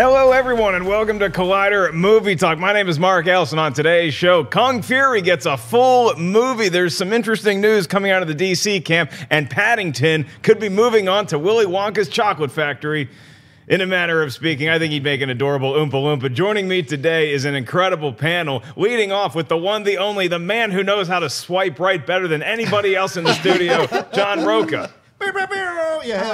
Hello, everyone, and welcome to Collider Movie Talk. My name is Mark Ellis, and on today's show, Kung Fury gets a full movie. There's some interesting news coming out of the DC camp, and Paddington could be moving on to Willy Wonka's chocolate factory. In a manner of speaking, I think he'd make an adorable Oompa Loompa. Joining me today is an incredible panel, leading off with the one, the only, the man who knows how to swipe right better than anybody else in the studio, John Rocha. Yeah,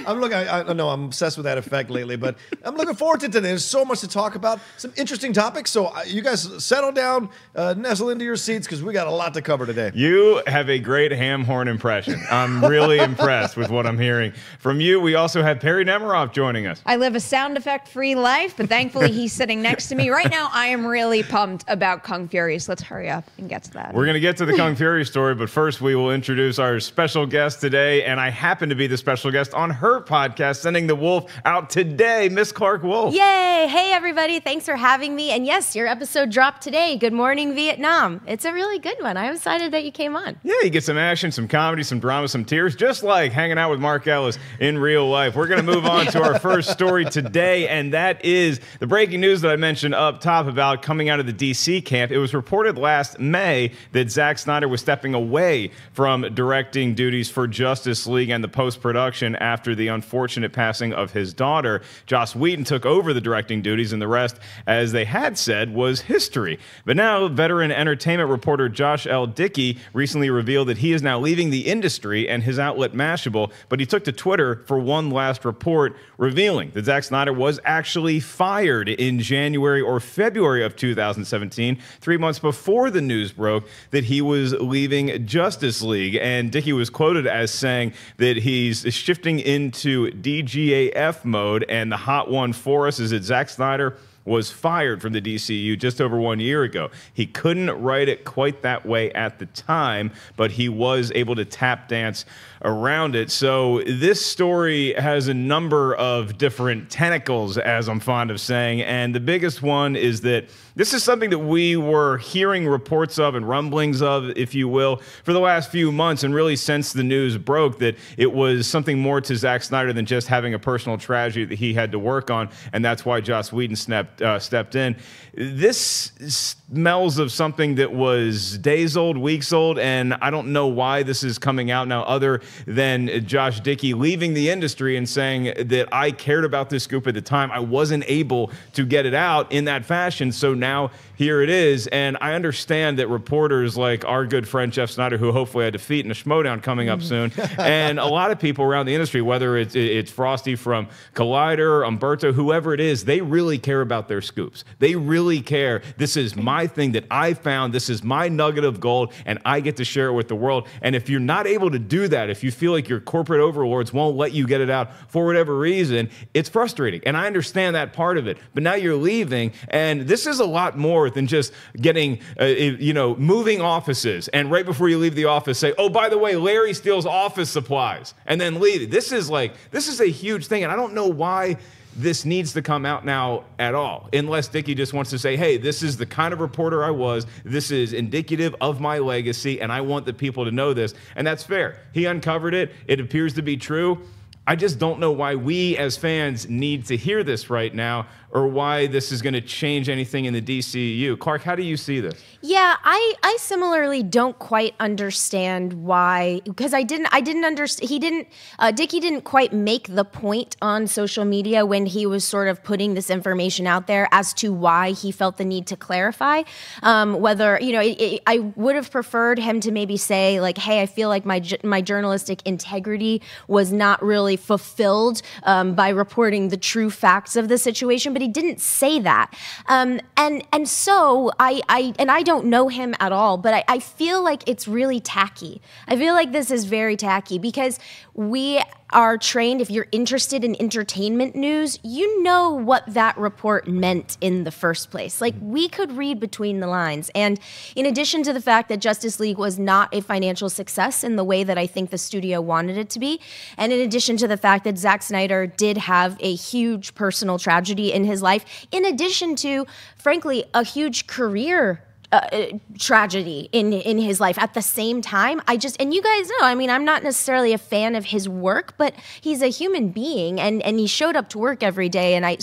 I'm looking. I know I'm obsessed with that effect lately, but I'm looking forward to today. There's so much to talk about, some interesting topics. So you guys settle down, nestle into your seats, because we got a lot to cover today. You have a great ham horn impression. I'm really impressed with what I'm hearing from you. We also have Perri Nemiroff joining us. I live a sound effect-free life, but thankfully he's sitting next to me. Right now, I am really pumped about Kung Fury, so let's hurry up and get to that. We're going to get to the Kung Fury story, but first we will introduce our special guest today, and I happen to be the special guest on her podcast, Sending the Wolf Out Today, Miss Clarke Wolfe. Yay! Hey, everybody. Thanks for having me. And yes, your episode dropped today. Good morning, Vietnam. It's a really good one. I'm excited that you came on. Yeah, you get some action, some comedy, some drama, some tears, just like hanging out with Mark Ellis in real life. We're going to move on to our first story today, and that is the breaking news that I mentioned up top about coming out of the DC camp. It was reported last May that Zack Snyder was stepping away from directing duties for Justice League and the post-production after the unfortunate passing of his daughter. Joss Whedon took over the directing duties, and the rest, as they had said, was history. But now, veteran entertainment reporter Josh L. Dickey recently revealed that he is now leaving the industry and his outlet Mashable, but he took to Twitter for one last report, revealing that Zack Snyder was actually fired in January or February of 2017, 3 months before the news broke that he was leaving Justice League. And Dickey was quoted as saying that he's shifting into DGAF mode, and the hot one for us is that Zack Snyder was fired from the DCU just over 1 year ago. He couldn't write it quite that way at the time, but he was able to tap dance around it. So this story has a number of different tentacles, as I'm fond of saying, and the biggest one is that this is something that we were hearing reports of and rumblings of, if you will, for the last few months, and really since the news broke that it was something more to Zack Snyder than just having a personal tragedy that he had to work on, and that's why Joss Whedon stepped in. This smells of something that was days old, weeks old, and I don't know why this is coming out now other than Josh Dickey leaving the industry and saying that I cared about this scoop at the time. I wasn't able to get it out in that fashion, so now here it is. And I understand that reporters like our good friend Jeff Snyder, who hopefully I defeat in a schmodown coming up soon, and a lot of people around the industry, whether it's Frosty from Collider, Umberto, whoever it is, they really care about their scoops. They really care. This is my thing that I found. This is my nugget of gold, and I get to share it with the world. And if you're not able to do that, if you feel like your corporate overlords won't let you get it out for whatever reason, it's frustrating. And I understand that part of it. But now you're leaving, and this is a lot more than just getting, moving offices. And right before you leave the office, say, oh, by the way, Larry steals office supplies, and then leave. This is a huge thing, and I don't know why this needs to come out now at all, unless Dickey just wants to say, hey, this is the kind of reporter I was, this is indicative of my legacy, and I want the people to know this, and that's fair. He uncovered it. It appears to be true. I just don't know why we as fans need to hear this right now, or why this is going to change anything in the DCU. Clarke, how do you see this? Yeah, I similarly don't quite understand why, because I didn't understand. Dickey didn't quite make the point on social media when he was sort of putting this information out there as to why he felt the need to clarify. Whether, I would have preferred him to maybe say like, hey, I feel like my journalistic integrity was not really fulfilled by reporting the true facts of the situation, but he didn't say that. And so I don't know him at all, but I feel like it's really tacky. I feel like this is very tacky because we are trained, if you're interested in entertainment news, you know what that report meant in the first place. Like, we could read between the lines. And in addition to the fact that Justice League was not a financial success in the way that I think the studio wanted it to be, and in addition to the fact that Zack Snyder did have a huge personal tragedy in his life, in addition to, frankly, a huge career tragedy in his life. At the same time, and you guys know, I mean, I'm not necessarily a fan of his work, but he's a human being, and he showed up to work every day, and I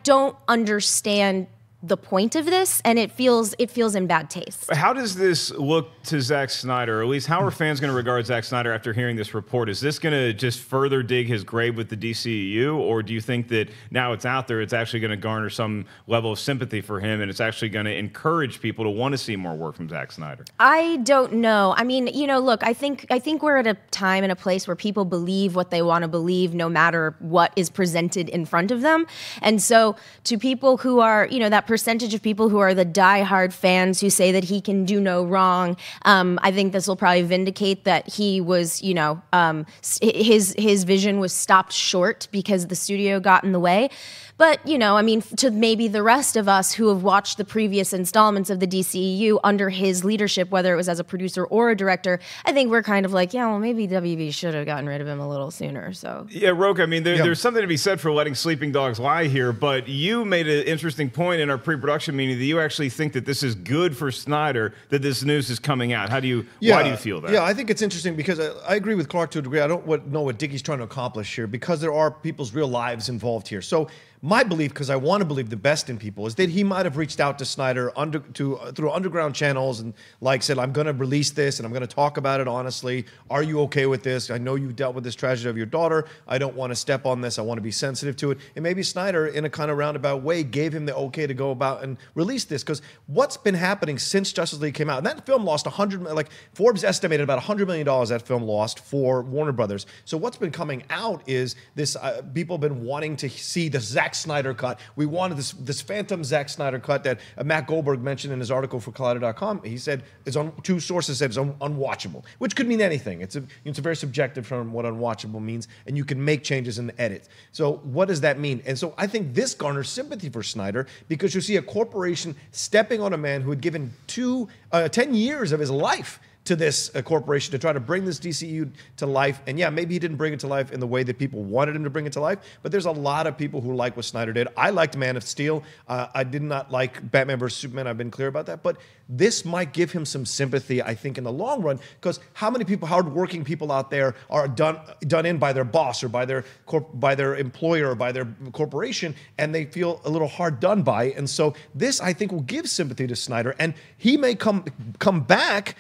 don't understand the point of this, and it feels in bad taste. How does this look to Zack Snyder? Or at least how are fans going to regard Zack Snyder after hearing this report? Is this going to just further dig his grave with the DCEU, or do you think that now it's out there, it's actually going to garner some level of sympathy for him, and it's actually going to encourage people to want to see more work from Zack Snyder? I don't know. I mean, look, I think we're at a time and a place where people believe what they want to believe, no matter what is presented in front of them. And so, to people who are, that percentage of people who are the diehard fans who say that he can do no wrong, I think this will probably vindicate that he was, his vision was stopped short because the studio got in the way. But, I mean, to maybe the rest of us who have watched the previous installments of the DCEU under his leadership, whether it was as a producer or a director, I think we're kind of like, yeah, well, maybe WB should have gotten rid of him a little sooner. So yeah, Rocha, I mean, there's something to be said for letting sleeping dogs lie here, but you made an interesting point in our pre-production meeting that you actually think that this is good for Snyder, that this news is coming out. Why do you feel that? Yeah, I think it's interesting because I agree with Clarke to a degree. I don't know what Dickie's trying to accomplish here because there are people's real lives involved here. So my belief, because I want to believe the best in people, is that he might have reached out to Snyder through underground channels and said, I'm going to release this and I'm going to talk about it honestly. Are you okay with this? I know you dealt with this tragedy of your daughter. I don't want to step on this. I want to be sensitive to it. And maybe Snyder, in a kind of roundabout way, gave him the okay to go about and release this. Because what's been happening since Justice League came out, and that film lost Forbes estimated about $100 million that film lost for Warner Brothers. So what's been coming out is this, people have been wanting to see the Zack Snyder cut. We wanted this phantom Zack Snyder cut that Matt Goldberg mentioned in his article for Collider.com. He said two sources said it's unwatchable, which could mean anything. It's a very subjective term what unwatchable means, and you can make changes in the edit. So what does that mean? And so I think this garners sympathy for Snyder because you see a corporation stepping on a man who had given 10 years of his life to this corporation to try to bring this DCU to life. And yeah, maybe he didn't bring it to life in the way that people wanted him to bring it to life, but there's a lot of people who like what Snyder did. I liked Man of Steel. I did not like Batman vs. Superman. I've been clear about that. But this might give him some sympathy, I think, in the long run, because how many people, hardworking people out there are done in by their boss or by their employer or by their corporation, and they feel a little hard done by. And so this, I think, will give sympathy to Snyder, and he may come back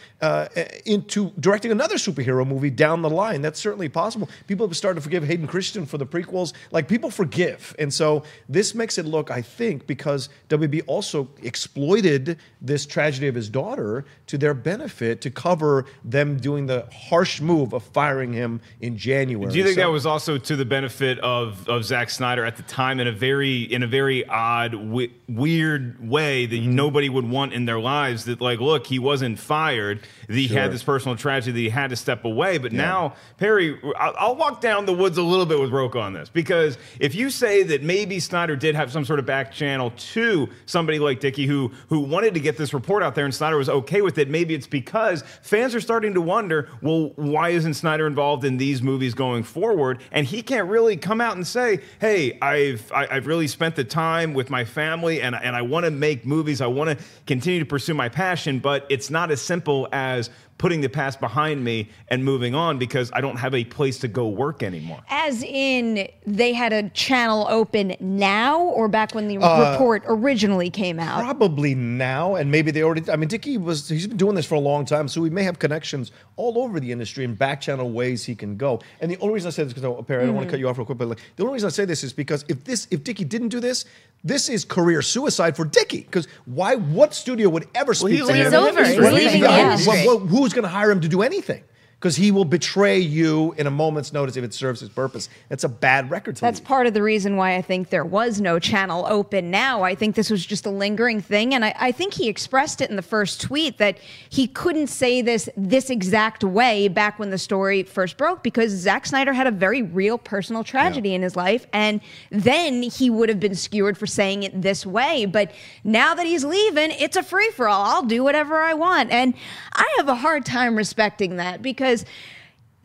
into directing another superhero movie down the line. That's certainly possible. People have started to forgive Hayden Christensen for the prequels. People forgive. And so this makes it look, I think, because WB also exploited this tragedy of his daughter to their benefit to cover them doing the harsh move of firing him in January. Do you think that was also to the benefit of Zack Snyder at the time in a very odd, weird way that nobody would want in their lives? That look, he wasn't fired. He had this personal tragedy that he had to step away. But now, Perri, I'll walk down the woods a little bit with Rocha on this, because if you say that maybe Snyder did have some sort of back channel to somebody like Dickie who wanted to get this report out there and Snyder was okay with it, maybe it's because fans are starting to wonder, well, why isn't Snyder involved in these movies going forward? And he can't really come out and say, hey, I've really spent the time with my family and I want to make movies. I want to continue to pursue my passion, but it's not as simple as putting the past behind me and moving on because I don't have a place to go work anymore. As in, they had a channel open now or back when the report originally came out? Probably now, and maybe they already, Dickie he's been doing this for a long time, so he may have connections all over the industry and back channel ways he can go. And the only reason I say this, because Perri, I don't want to cut you off real quick, but the only reason I say this is because if Dickie didn't do this, this is career suicide for Dickie. Because what studio would ever speak to him? He's over. He's leaving the industry. Who's going to hire him to do anything? Because he will betray you in a moment's notice if it serves his purpose. That's a bad record to leave. That's part of the reason why I think there was no channel open now. I think this was just a lingering thing. And I think he expressed it in the first tweet that he couldn't say this exact way back when the story first broke because Zack Snyder had a very real personal tragedy in his life. And then he would have been skewered for saying it this way. But now that he's leaving, it's a free-for-all. I'll do whatever I want. And I have a hard time respecting that because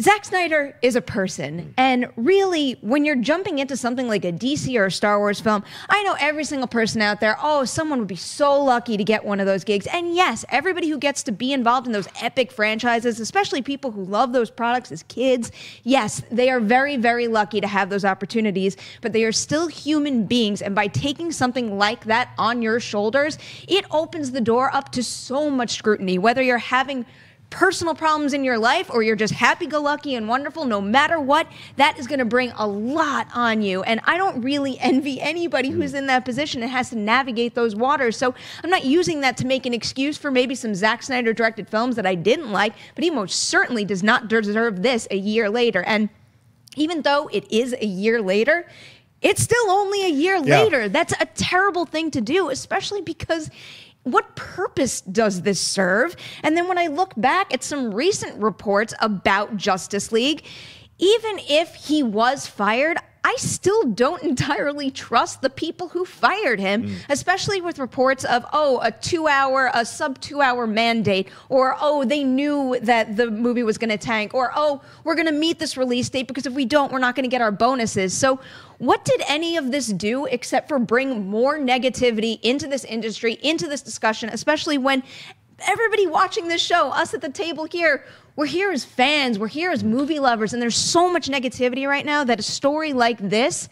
Zack Snyder is a person, and really, when you're jumping into something like a DC or a Star Wars film, I know every single person out there, oh, someone would be so lucky to get one of those gigs. And yes, everybody who gets to be involved in those epic franchises, especially people who love those products as kids, yes, they are very, very lucky to have those opportunities, but they are still human beings, and by taking something like that on your shoulders, it opens the door up to so much scrutiny, whether you're having personal problems in your life or you're just happy-go-lucky and wonderful, no matter what, that is going to bring a lot on you. And I don't really envy anybody who's in that position and has to navigate those waters. So I'm not using that to make an excuse for maybe some Zack Snyder directed films that I didn't like, but he most certainly does not deserve this a year later. And even though it is a year later, it's still only a year later. That's a terrible thing to do, especially because what purpose does this serve? And then when I look back at some recent reports about Justice League, even if he was fired, I still don't entirely trust the people who fired him, especially with reports of, oh, a sub 2 hour mandate, or, oh, they knew that the movie was going to tank, or, oh, we're going to meet this release date because if we don't, we're not going to get our bonuses. So what did any of this do except for bring more negativity into this industry, into this discussion, especially when everybody watching this show, us at the table here, we're here as fans, we're here as movie lovers, and there's so much negativity right now that a story like this,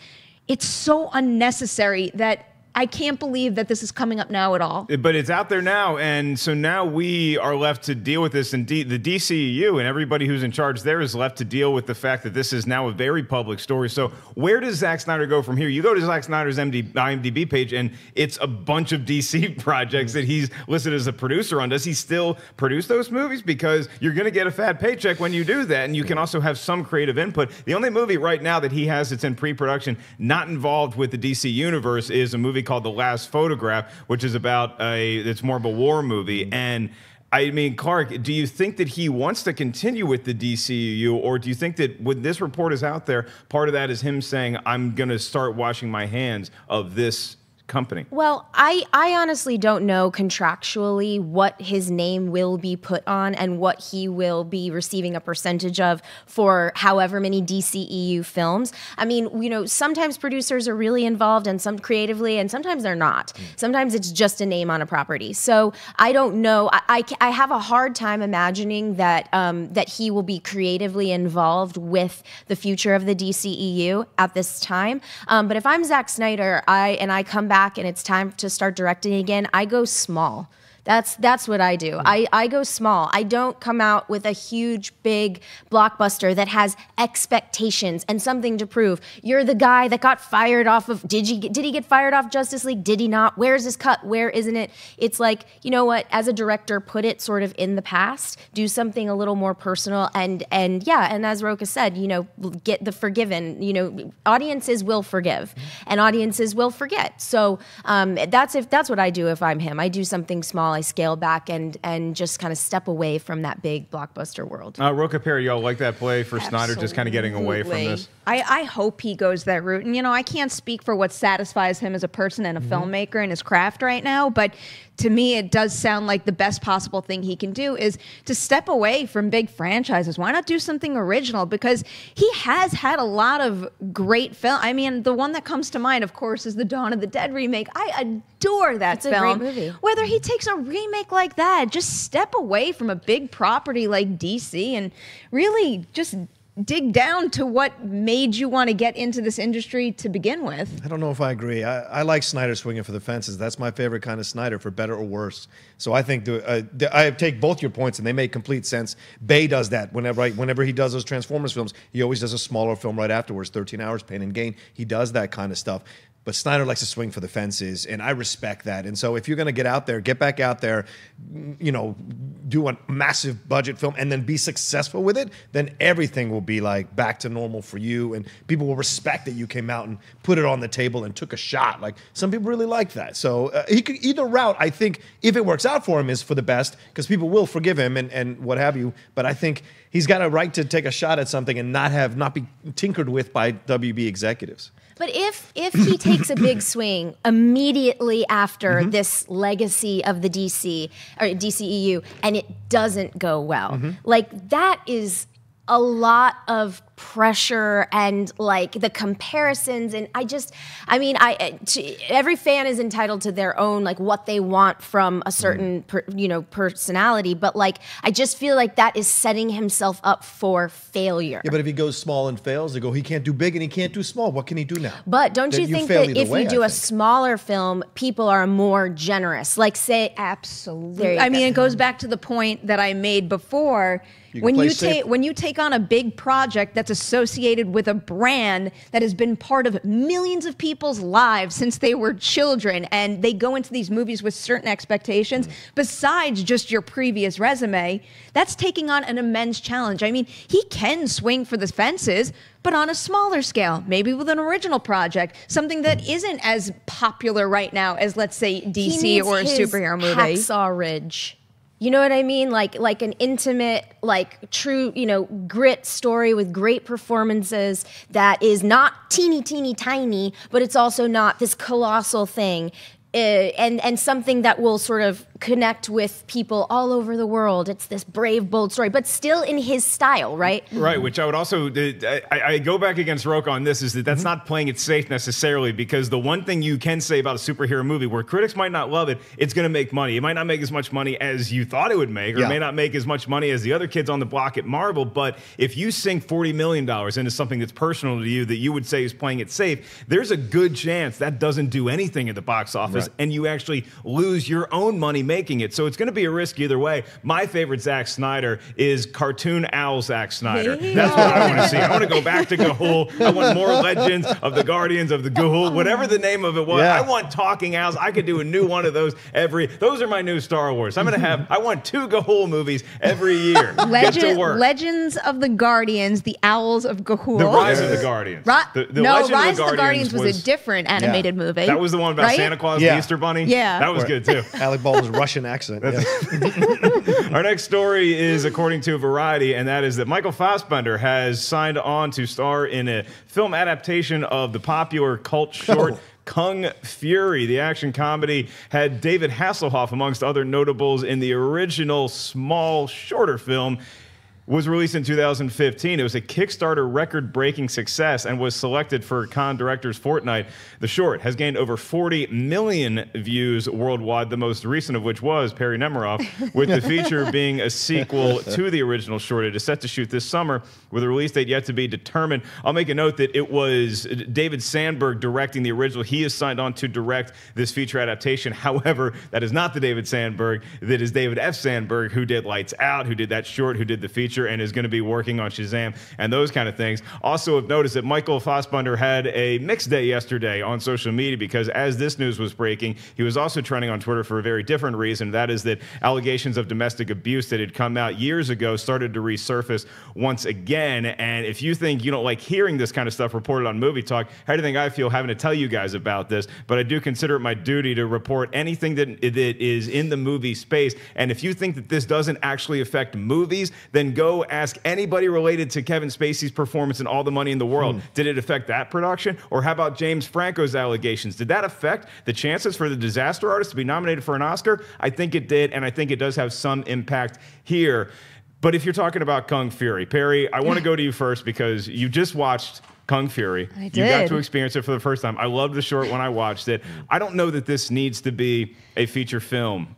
it's so unnecessary that I can't believe that this is coming up now at all. But it's out there now, and so now we are left to deal with this, and the DCEU and everybody who's in charge there is left to deal with the fact that this is now a very public story. So where does Zack Snyder go from here? You go to Zack Snyder's IMDb page, and it's a bunch of DC projects that he's listed as a producer on. Does he still produce those movies? Because you're going to get a fat paycheck when you do that, and you can also have some creative input. The only movie right now that he has that's in pre-production, not involved with the DC universe, is a movie called The Last Photograph, which is about it's more of a war movie. And I mean, Clarke, do you think that he wants to continue with the DCU, or do you think that when this report is out there, part of that is him saying, I'm going to start washing my hands of this company? Well, I honestly don't know contractually what his name will be put on and what he will be receiving a percentage of for however many DCEU films. I mean, you know, sometimes producers are really involved and some creatively, and sometimes they're not. Sometimes it's just a name on a property. So I don't know. I have a hard time imagining that that he will be creatively involved with the future of the DCEU at this time. But if I'm Zack Snyder, I come back and it's time to start directing again, I go small. That's what I do. I go small. I don't come out with a huge, big blockbuster that has expectations and something to prove. You're the guy that got fired off of, did he get fired off Justice League? Did he not? Where's his cut? Where isn't it? It's like, you know what, as a director, put it sort of in the past, do something a little more personal, and as Rocha said, you know, get the forgiven. You know, audiences will forgive and audiences will forget. So that's what I do if I'm him. I do something small. I scale back and just kind of step away from that big blockbuster world. Rocha, Perri, y'all like that play for Snyder just kind of getting away from this? I hope he goes that route. And, you know, I can't speak for what satisfies him as a person and a filmmaker in his craft right now, but to me, it does sound like the best possible thing he can do is to step away from big franchises. Why not do something original? Because he has had a lot of great film. I mean, the one that comes to mind, of course, is the Dawn of the Dead remake. I adore that film. It's a great movie. Whether he takes a remake like that, just step away from a big property like DC and really just dig down to what made you want to get into this industry to begin with. I don't know if I agree. I like Snyder swinging for the fences. That's my favorite kind of Snyder, for better or worse. So I think I take both your points, and they make complete sense. Bay does that whenever he does those Transformers films. He always does a smaller film right afterwards, 13 Hours, Pain and Gain. He does that kind of stuff. But Snyder likes to swing for the fences, and I respect that. And so if you're going to get out there, get back out there, you know, do a massive budget film and then be successful with it, then everything will be like back to normal for you, and people will respect that you came out and put it on the table and took a shot. Like, some people really like that. So he could, either route, I think, if it works out for him, is for the best, because people will forgive him and what have you. But I think he's got a right to take a shot at something and not be tinkered with by WB executives. But if he takes a big swing immediately after this legacy of the DC or DCEU and it doesn't go well, like, that is a lot of pressure and like the comparisons, and every fan is entitled to their own like what they want from a certain personality, but like I just feel like that is setting himself up for failure. Yeah, but if he goes small and fails, they go, he can't do big and he can't do small. What can he do now? But don't you think that if you do a smaller film, people are more generous? Like say, absolutely. I mean, it goes back to the point that I made before. When you take on a big project that's associated with a brand that has been part of millions of people's lives since they were children, and they go into these movies with certain expectations, besides just your previous resume, that's taking on an immense challenge. I mean, he can swing for the fences, but on a smaller scale, maybe with an original project, something that isn't as popular right now as, let's say, DC or a superhero movie. Hacksaw Ridge. You know what I mean? Like an intimate, like true, grit story with great performances that is not teeny, tiny, but it's also not this colossal thing. And something that will sort of connect with people all over the world. It's this brave, bold story, but still in his style, right? Right, which I would also, I go back against Rocha on this, is that's not playing it safe necessarily, because the one thing you can say about a superhero movie where critics might not love it, it's going to make money. It might not make as much money as you thought it would make, or it may not make as much money as the other kids on the block at Marvel, but if you sink $40 million into something that's personal to you that you would say is playing it safe, there's a good chance that doesn't do anything at the box office, and you actually lose your own money making it. So it's going to be a risk either way. My favorite Zack Snyder is cartoon owl Zack Snyder. That's what I want to see. I want to go back to Ga'Hoole. I want more Legends of the Guardians of the Ga'Hoole, whatever the name of it was. I want talking owls. I could do a new one of those those are my new Star Wars. I want 2 Ga'Hoole movies every year. Legends of the Guardians, the Owls of Ga'Hoole. The Rise of the Guardians. Rise of the Guardians was a different animated movie. That was the one about Santa Claus, the Easter Bunny. Yeah. That was good too. Alec Baldwin's Russian accent. Our next story is according to Variety, and that is that Michael Fassbender has signed on to star in a film adaptation of the popular cult short Kung Fury. The action comedy had David Hasselhoff amongst other notables in the original small, shorter film. Was released in 2015. It was a Kickstarter record-breaking success and was selected for Cannes Directors Fortnight. The short has gained over 40 million views worldwide, the most recent of which was Perri Nemiroff, with the feature being a sequel to the original short. It is set to shoot this summer, with a release date yet to be determined. I'll make a note that it was David Sandberg directing the original. He is signed on to direct this feature adaptation. However, that is not the David Sandberg. That is David F. Sandberg, who did Lights Out, who did that short, who did the feature, and is going to be working on Shazam and those kind of things. Also have noticed that Michael Fassbender had a mixed day yesterday on social media, because as this news was breaking, he was also trending on Twitter for a very different reason. That is that allegations of domestic abuse that had come out years ago started to resurface once again. And if you think you don't like hearing this kind of stuff reported on Movie Talk, how do you think I feel having to tell you guys about this? But I do consider it my duty to report anything that is in the movie space. And if you think that this doesn't actually affect movies, then go ask anybody related to Kevin Spacey's performance in All the Money in the World. Did it affect that production? Or how about James Franco's allegations? Did that affect the chances for The Disaster Artist to be nominated for an Oscar? I think it did, and I think it does have some impact here. But if you're talking about Kung Fury, Perri, I want to go to you first, because you just watched Kung Fury. I did. You got to experience it for the first time. I loved the short when I watched it. I don't know that this needs to be a feature film.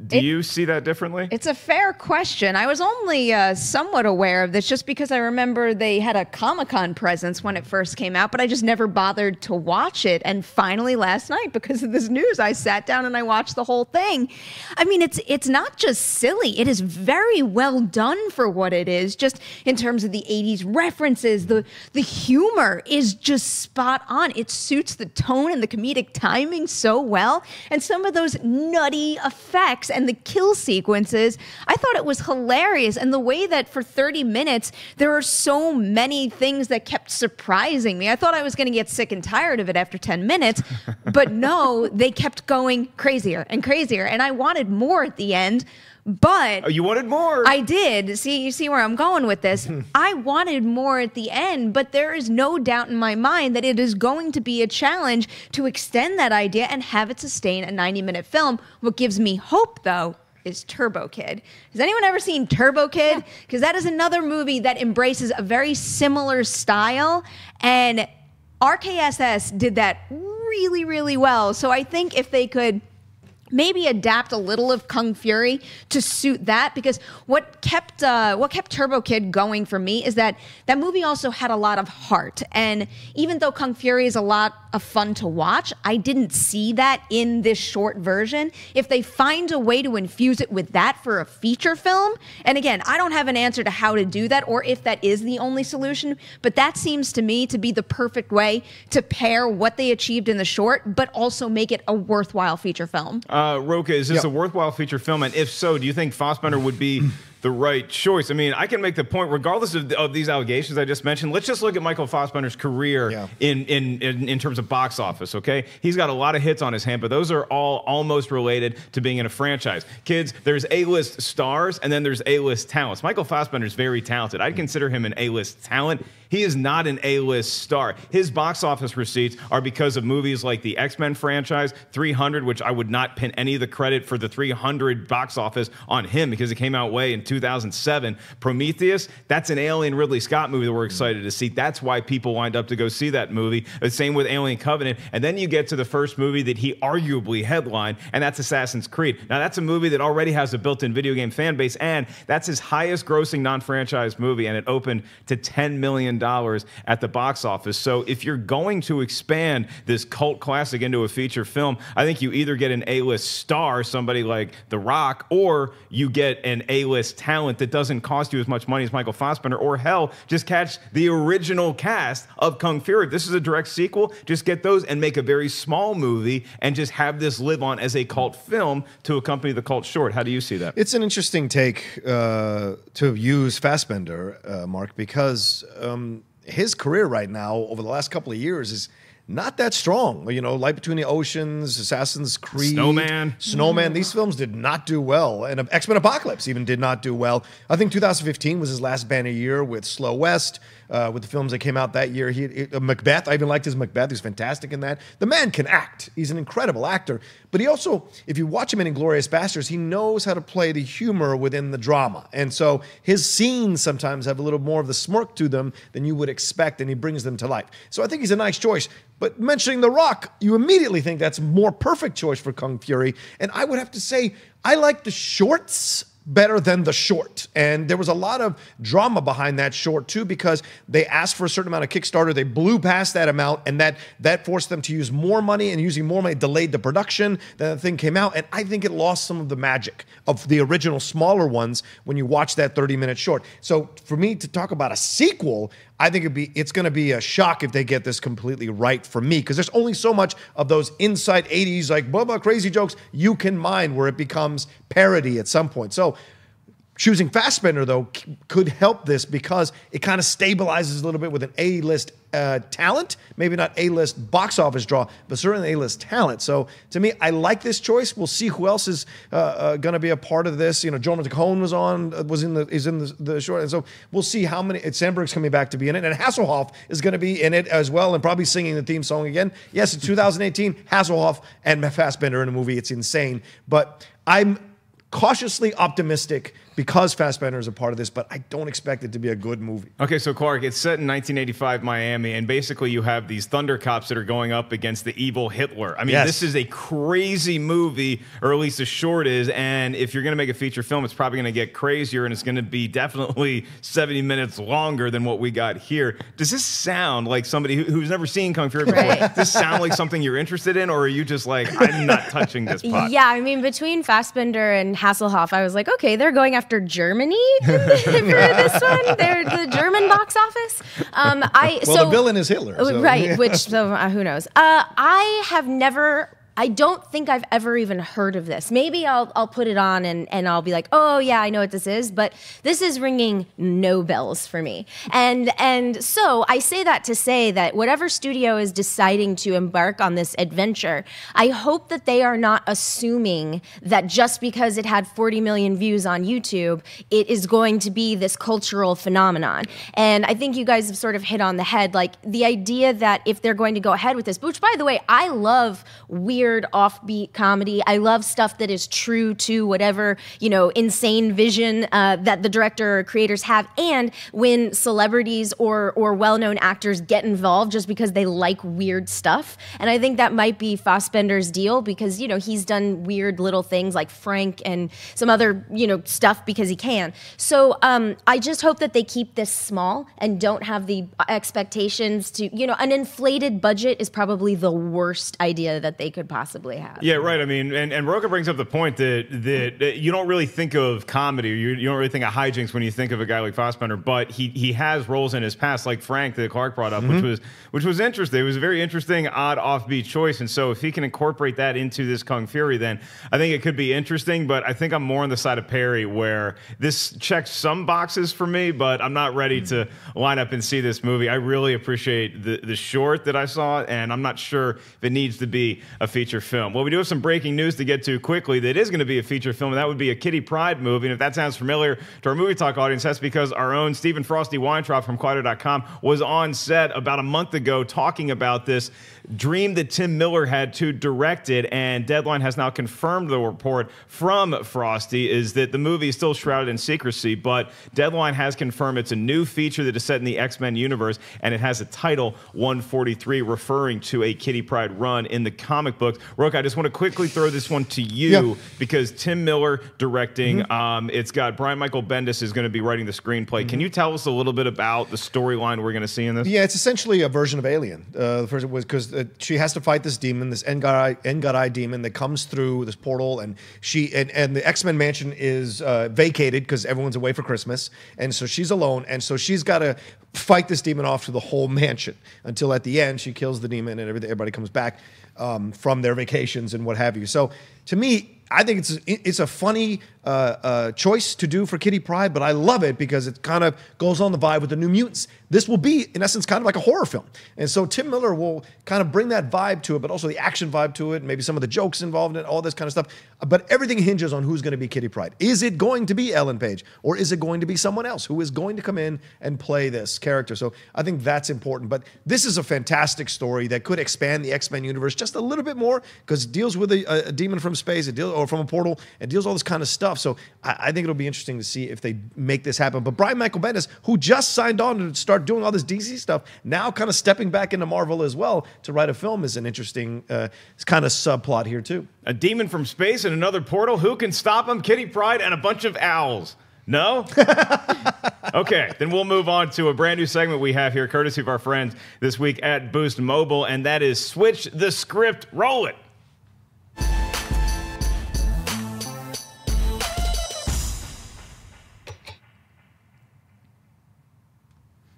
Do you see that differently? It's a fair question. I was only somewhat aware of this just because I remember they had a Comic-Con presence when it first came out, but I just never bothered to watch it. And finally last night, because of this news, I sat down and I watched the whole thing. I mean, it's not just silly. It is very well done for what it is, just in terms of the 80s references. The humor is just spot on. It suits the tone and the comedic timing so well. And some of those nutty effects and the kill sequences, I thought it was hilarious. And the way that for 30 minutes, there are so many things that kept surprising me. I thought I was going to get sick and tired of it after 10 minutes, but no, they kept going crazier and crazier. And I wanted more at the end. But you wanted more. I did. See, you see where I'm going with this. I wanted more at the end, but there is no doubt in my mind that it is going to be a challenge to extend that idea and have it sustain a 90-minute film. What gives me hope, though, is Turbo Kid. Has anyone ever seen Turbo Kid? Because that is another movie that embraces a very similar style, and RKSS did that really, really well. So I think if they could maybe adapt a little of Kung Fury to suit that, because what kept Turbo Kid going for me is that that movie also had a lot of heart. And even though Kung Fury is a lot of fun to watch, I didn't see that in this short version. If they find a way to infuse it with that for a feature film, and again, I don't have an answer to how to do that or if that is the only solution, but that seems to me to be the perfect way to pair what they achieved in the short, but also make it a worthwhile feature film. Rocha, is this a worthwhile feature film? And if so, do you think Fassbender would be the right choice? I mean, I can make the point, regardless of these allegations I just mentioned. Let's just look at Michael Fassbender's career in terms of box office, okay? He's got a lot of hits on his hand, but those are all almost related to being in a franchise. Kids, there's A-list stars, and then there's A-list talents. Michael Fassbender's very talented. I'd consider him an A-list talent. He is not an A-list star. His box office receipts are because of movies like the X-Men franchise, 300, which I would not pin any of the credit for the 300 box office on him because it came out way in 2007. Prometheus, that's an Alien Ridley Scott movie that we're excited to see. That's why people wind up to go see that movie. The same with Alien Covenant. And then you get to the first movie that he arguably headlined, and that's Assassin's Creed. Now, that's a movie that already has a built-in video game fan base, and that's his highest grossing non-franchise movie, and it opened to $10 million at the box office. So if you're going to expand this cult classic into a feature film, I think you either get an A-list star, somebody like The Rock, or you get an A-list talent that doesn't cost you as much money as Michael Fassbender, or hell, just catch the original cast of Kung Fury. If this is a direct sequel, just get those and make a very small movie and just have this live on as a cult film to accompany the cult short. How do you see that? It's an interesting take to use Fassbender, Mark, because his career right now over the last couple of years is not that strong. You know, Light Between the Oceans, Assassin's Creed, Snowman. These films did not do well. And X-Men Apocalypse even did not do well. I think 2015 was his last banner year with Slow West, with the films that came out that year. Macbeth, I even liked his Macbeth. He's fantastic in that. The man can act. He's an incredible actor. But he also, if you watch him in Inglourious Basterds, he knows how to play the humor within the drama. And so his scenes sometimes have a little more of the smirk to them than you would expect, and he brings them to life. So I think he's a nice choice. But mentioning The Rock, you immediately think that's a more perfect choice for Kung Fury. And I would have to say, I like the shorts better than the short. And there was a lot of drama behind that short too, because they asked for a certain amount of Kickstarter. They blew past that amount, and that forced them to use more money, and using more money delayed the production. Then the thing came out, and I think it lost some of the magic of the original smaller ones when you watch that 30-minute short. So for me to talk about a sequel, I think it's going to be a shock if they get this completely right for me, because there's only so much of those inside 80s, like blah, crazy jokes you can mine where it becomes parody at some point. So choosing Fassbender, though, could help this because it kind of stabilizes a little bit with an A-list talent. Maybe not A-list box office draw, but certainly A-list talent. So to me, I like this choice. We'll see who else is going to be a part of this. You know, Jonathan Cohen is in the short, and so we'll see how many. Sandberg's coming back to be in it, and Hasselhoff is going to be in it as well, and probably singing the theme song again. Yes, in 2018, Hasselhoff and Fassbender in a movie. It's insane, but I'm cautiously optimistic because Fassbender is a part of this, but I don't expect it to be a good movie. Okay, so Clarke, it's set in 1985 Miami, and basically you have these Thunder Cops that are going up against the evil Hitler. I mean, This is a crazy movie, or at least the short is, and if you're going to make a feature film, it's probably going to get crazier, and it's going to be definitely 70 minutes longer than what we got here. Does this sound like somebody who's never seen Kung Fury before? Does this sound like something you're interested in, or are you just like, I'm not touching this pot? Yeah, I mean, between Fassbender and Hasselhoff, I was like, okay, they're going after Germany for this one. They're the German box office. The villain is Hitler. So. Right, who knows? I don't think I've ever even heard of this. Maybe I'll put it on and I'll be like, oh yeah, I know what this is, but this is ringing no bells for me. And so I say that to say that whatever studio is deciding to embark on this adventure, I hope that they are not assuming that just because it had 40 million views on YouTube, it is going to be this cultural phenomenon. And I think you guys have sort of hit on the head, like the idea that if they're going to go ahead with this, which by the way, I love weird weird, offbeat comedy. I love stuff that is true to whatever, insane vision that the director or creators have. And when celebrities or well-known actors get involved just because they like weird stuff. And I think that might be Fassbender's deal because, he's done weird little things like Frank and some other, stuff because he can. So I just hope that they keep this small and don't have the expectations to, an inflated budget is probably the worst idea that they could possibly have. Yeah, right. I mean, and Rocha brings up the point that you don't really think of comedy, or you don't really think of hijinks when you think of a guy like Fassbender, but he has roles in his past, like Frank that Clarke brought up, which was interesting. It was a very interesting, odd, offbeat choice, and so if he can incorporate that into this Kung Fury, then I think it could be interesting, but I think I'm more on the side of Perri, where this checks some boxes for me, but I'm not ready to line up and see this movie. I really appreciate the short that I saw, and I'm not sure if it needs to be a feature film. Well, we do have some breaking news to get to quickly that is going to be a feature film, and that would be a Kitty Pryde movie. And if that sounds familiar to our Movie Talk audience, that's because our own Stephen Frosty Weintraub from Quieter.com was on set about a month ago talking about this dream that Tim Miller had to direct it, and Deadline has now confirmed the report from Frosty is that the movie is still shrouded in secrecy, but Deadline has confirmed it's a new feature that is set in the X-Men universe, and it has a title 143 referring to a Kitty Pryde run in the comic books. Rocha, I just want to quickly throw this one to you because Tim Miller directing, it's got Brian Michael Bendis is going to be writing the screenplay. Can you tell us a little bit about the storyline we're going to see in this? Yeah, it's essentially a version of Alien. The first was because she has to fight this demon, this N-God-Eye demon that comes through this portal, and the X-Men mansion is vacated because everyone's away for Christmas, and so she's alone, and so she's got to fight this demon off to the whole mansion until at the end she kills the demon and everybody comes back from their vacations and what have you. So to me, I think it's a funny choice to do for Kitty Pryde, but I love it because it kind of goes on the vibe with the New Mutants. This will be, in essence, kind of like a horror film. And so Tim Miller will kind of bring that vibe to it, but also the action vibe to it, maybe some of the jokes involved in it, all this kind of stuff. But everything hinges on who's going to be Kitty Pryde. Is it going to be Ellen Page, or is it going to be someone else who is going to come in and play this character? So I think that's important. But this is a fantastic story that could expand the X-Men universe just a little bit more because it deals with a demon from space, or from a portal, and deals all this kind of stuff. So I think it'll be interesting to see if they make this happen. But Brian Michael Bendis, who just signed on to start doing all this DC stuff, now kind of stepping back into Marvel as well to write a film is an interesting kind of subplot here too. A demon from space and another portal. Who can stop him? Kitty Pryde and a bunch of owls. No? Okay, then we'll move on to a brand new segment we have here, courtesy of our friends this week at Boost Mobile, and that is Switch the Script. Roll it.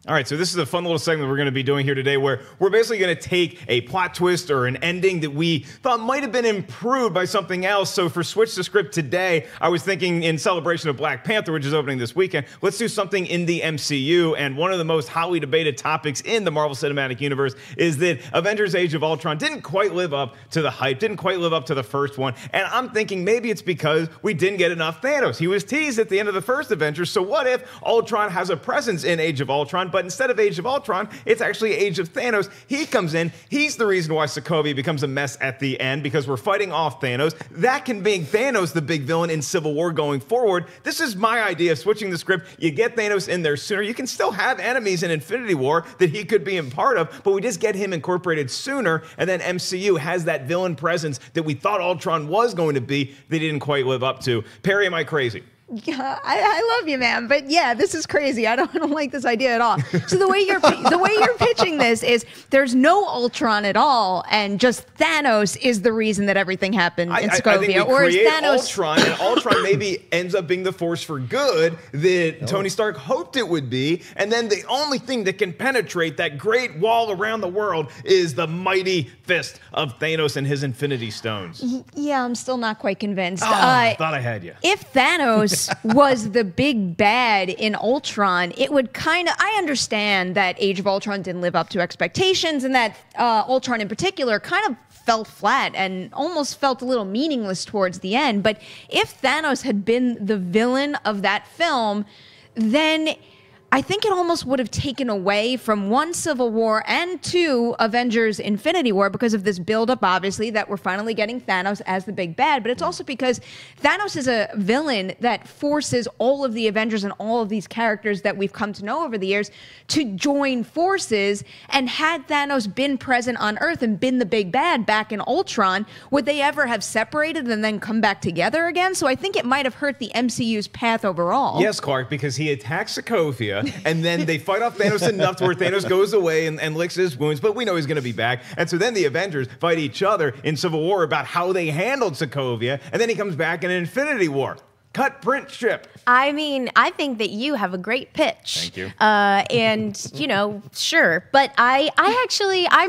All right, so this is a fun little segment we're going to be doing here today where we're basically going to take a plot twist or an ending that we thought might have been improved by something else. So for Switch the Script today, I was thinking in celebration of Black Panther, which is opening this weekend, let's do something in the MCU. And one of the most hotly debated topics in the Marvel Cinematic Universe is that Avengers Age of Ultron didn't quite live up to the hype, didn't quite live up to the first one. And I'm thinking maybe it's because we didn't get enough Thanos. He was teased at the end of the first Avengers, so what if Ultron has a presence in Age of Ultron, but instead of Age of Ultron, it's actually Age of Thanos. He comes in. He's the reason why Sokovia becomes a mess at the end because we're fighting off Thanos. That can make Thanos the big villain in Civil War going forward. This is my idea of switching the script. You get Thanos in there sooner. You can still have enemies in Infinity War that he could be a part of, but we just get him incorporated sooner, and then MCU has that villain presence that we thought Ultron was going to be they didn't quite live up to. Perri, am I crazy? Yeah, I love you, man, but yeah, this is crazy. I don't like this idea at all. So the way you're pitching this is there's no Ultron at all, and just Thanos is the reason that everything happened in Sokovia. I think we or is create Thanos Ultron, and Ultron maybe ends up being the force for good that Tony Stark hoped it would be, and then the only thing that can penetrate that great wall around the world is the mighty fist of Thanos and his Infinity Stones. Yeah, I'm still not quite convinced. I thought I had you. If Thanos was the big bad in Ultron, it would kind of... I understand that Age of Ultron didn't live up to expectations and that Ultron in particular kind of fell flat and almost felt a little meaningless towards the end. But if Thanos had been the villain of that film, then I think it almost would have taken away from one, Civil War, and two, Avengers Infinity War, because of this buildup, obviously, that we're finally getting Thanos as the big bad. But it's also because Thanos is a villain that forces all of the Avengers and all of these characters that we've come to know over the years to join forces. And had Thanos been present on Earth and been the big bad back in Ultron, would they ever have separated and then come back together again? So I think it might have hurt the MCU's path overall. Yes, Clark, because he attacks Sokovia, and then they fight off Thanos enough to where Thanos goes away and licks his wounds, but we know he's going to be back. And so then the Avengers fight each other in Civil War about how they handled Sokovia, and then he comes back in Infinity War. Cut, print, ship. I mean, I think that you have a great pitch. Thank you. And, you know, sure. But I'm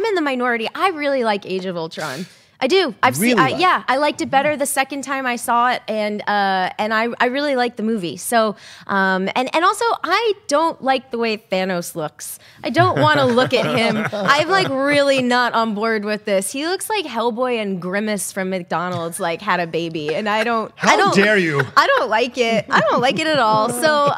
in the minority. I really like Age of Ultron. I do. I liked it better the second time I saw it, and I really like the movie. So, and also I don't like the way Thanos looks. I don't want to look at him. I'm like really not on board with this. He looks like Hellboy and Grimace from McDonald's like had a baby, and I don't. How dare you? I don't like it. I don't like it at all. So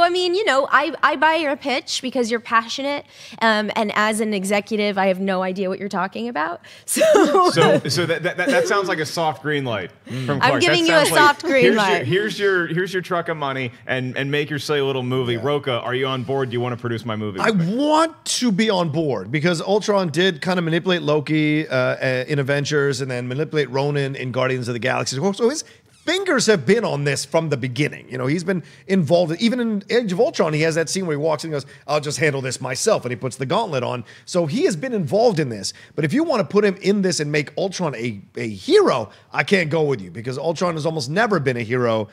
I mean, you know, I buy your pitch because you're passionate, and as an executive, I have no idea what you're talking about. So that sounds like a soft green light from Clark. I'm giving you a soft green light. Here's your truck of money and make your silly little movie. Yeah. Rocha, are you on board? Do you want to produce my movie? I want to be on board because Ultron did kind of manipulate Loki in Avengers and then manipulate Ronan in Guardians of the Galaxy. So his fingers have been on this from the beginning. You know, he's been involved. Even in Age of Ultron, he has that scene where he walks in and goes, I'll just handle this myself. And he puts the gauntlet on. So he has been involved in this. But if you want to put him in this and make Ultron a hero, I can't go with you because Ultron has almost never been a hero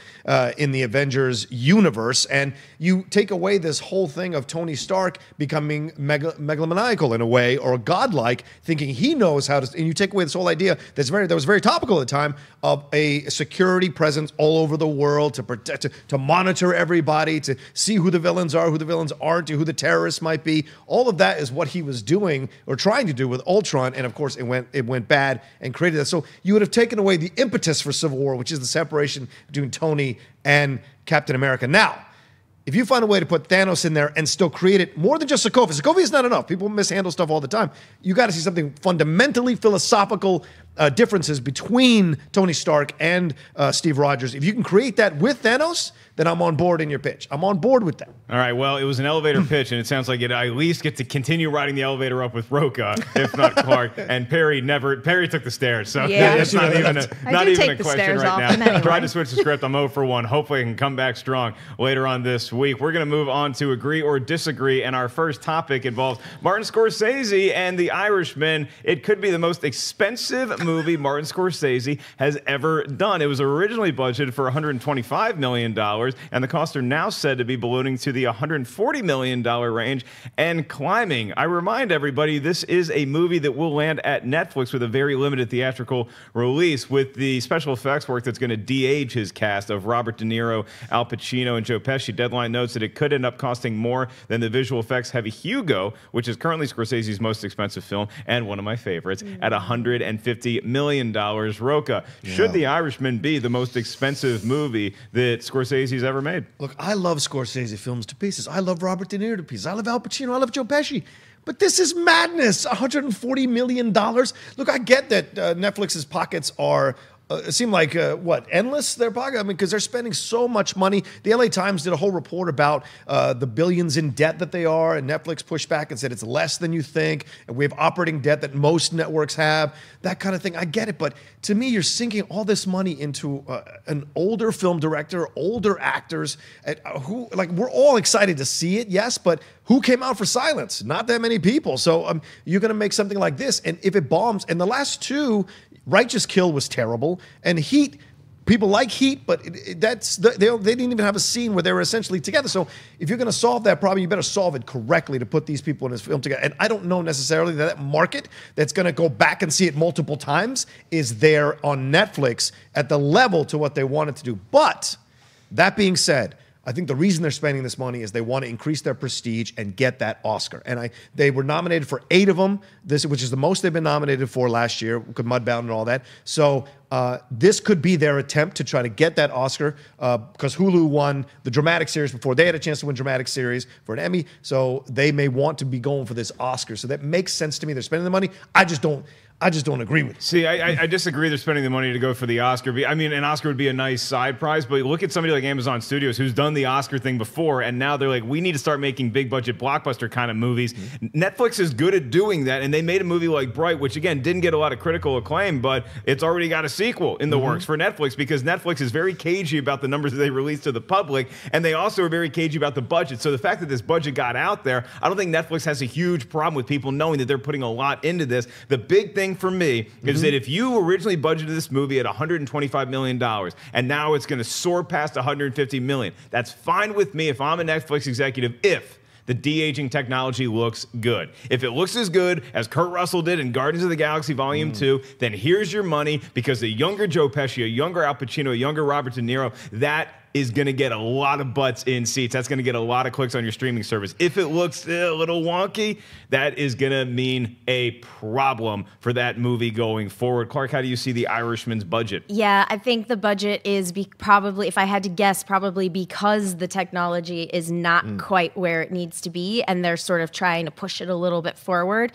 in the Avengers universe. And you take away this whole thing of Tony Stark becoming megalomaniacal in a way or godlike, thinking he knows how to, and you take away this whole idea that was very topical at the time of a security presence all over the world to protect, to monitor everybody, to see who the villains are, who the villains aren't, who the terrorists might be. All of that is what he was doing or trying to do with Ultron, and of course it went bad and created that. So you would have taken away the impetus for Civil War, which is the separation between Tony and Captain America. Now, if you find a way to put Thanos in there and still create it more than just Sokovia. Sokovia is not enough. People mishandle stuff all the time. You got to see something fundamentally philosophical differences between Tony Stark and Steve Rogers. If you can create that with Thanos, then I'm on board in your pitch. I'm on board with that. All right, well, it was an elevator pitch, and it sounds like I at least get to continue riding the elevator up with Rocha, if not Clark. And Perri took the stairs, so it's not even a question right now. Anyway. Tried to switch the script. I'm 0 for 1. Hopefully I can come back strong later on this week. We're going to move on to Agree or Disagree, and our first topic involves Martin Scorsese and The Irishman. It could be the most expensive movie Martin Scorsese has ever done. It was originally budgeted for $125 million, and the costs are now said to be ballooning to the $140 million range and climbing. I remind everybody, this is a movie that will land at Netflix with a very limited theatrical release, with the special effects work that's going to de-age his cast of Robert De Niro, Al Pacino, and Joe Pesci. Deadline notes that it could end up costing more than the visual effects heavy Hugo, which is currently Scorsese's most expensive film and one of my favorites, at $150 million. Rocha, should The Irishman be the most expensive movie that Scorsese's ever made? Look, I love Scorsese films to pieces. I love Robert De Niro to pieces. I love Al Pacino. I love Joe Pesci. But this is madness. $140 million. Look, I get that Netflix's pockets are seem like, endless, their pocket? I mean, because they're spending so much money. The LA Times did a whole report about the billions in debt that they are, and Netflix pushed back and said it's less than you think, and we have operating debt that most networks have, that kind of thing. I get it, but to me, you're sinking all this money into an older film director, older actors, who, like, we're all excited to see it, yes, but who came out for Silence? Not that many people. So you're going to make something like this, and if it bombs, and the last two, Righteous Kill was terrible, and Heat, people like Heat, but they didn't even have a scene where they were essentially together. So if you're going to solve that problem, you better solve it correctly to put these people in this film together. And I don't know necessarily that market that's going to go back and see it multiple times is there on Netflix at the level to what they wanted to do. But that being said, I think the reason they're spending this money is they want to increase their prestige and get that Oscar. And they were nominated for 8 of them, which is the most they've been nominated for last year, Mudbound and all that. So this could be their attempt to try to get that Oscar, because Hulu won the dramatic series before. They had a chance to win dramatic series for an Emmy, so they may want to be going for this Oscar. So that makes sense to me. They're spending the money. I just don't agree with it. See, I disagree they're spending the money to go for the Oscar. I mean, an Oscar would be a nice side prize, but look at somebody like Amazon Studios who's done the Oscar thing before, and now they're like, we need to start making big budget blockbuster kind of movies. Netflix is good at doing that, and they made a movie like Bright, which again didn't get a lot of critical acclaim, but it's already got a sequel in the works for Netflix, because Netflix is very cagey about the numbers that they release to the public, and they also are very cagey about the budget. So the fact that this budget got out there, I don't think Netflix has a huge problem with people knowing that they're putting a lot into this. The big thing for me is that if you originally budgeted this movie at $125 million and now it's going to soar past $150 million, that's fine with me if I'm a Netflix executive, if the de-aging technology looks good. If it looks as good as Kurt Russell did in Guardians of the Galaxy Volume 2, then here's your money, because a younger Joe Pesci, a younger Al Pacino, a younger Robert De Niro, that is going to get a lot of butts in seats. That's going to get a lot of clicks on your streaming service. If it looks a little wonky, that is going to mean a problem for that movie going forward. Clarke, how do you see The Irishman's budget? Yeah, I think the budget is probably, if I had to guess, probably because the technology is not quite where it needs to be, and they're sort of trying to push it a little bit forward.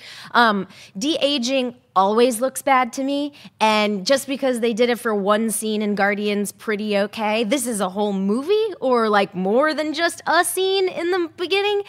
De-aging always looks bad to me, and just because they did it for one scene in Guardians, pretty okay. This is a whole movie, or like more than just a scene in the beginning.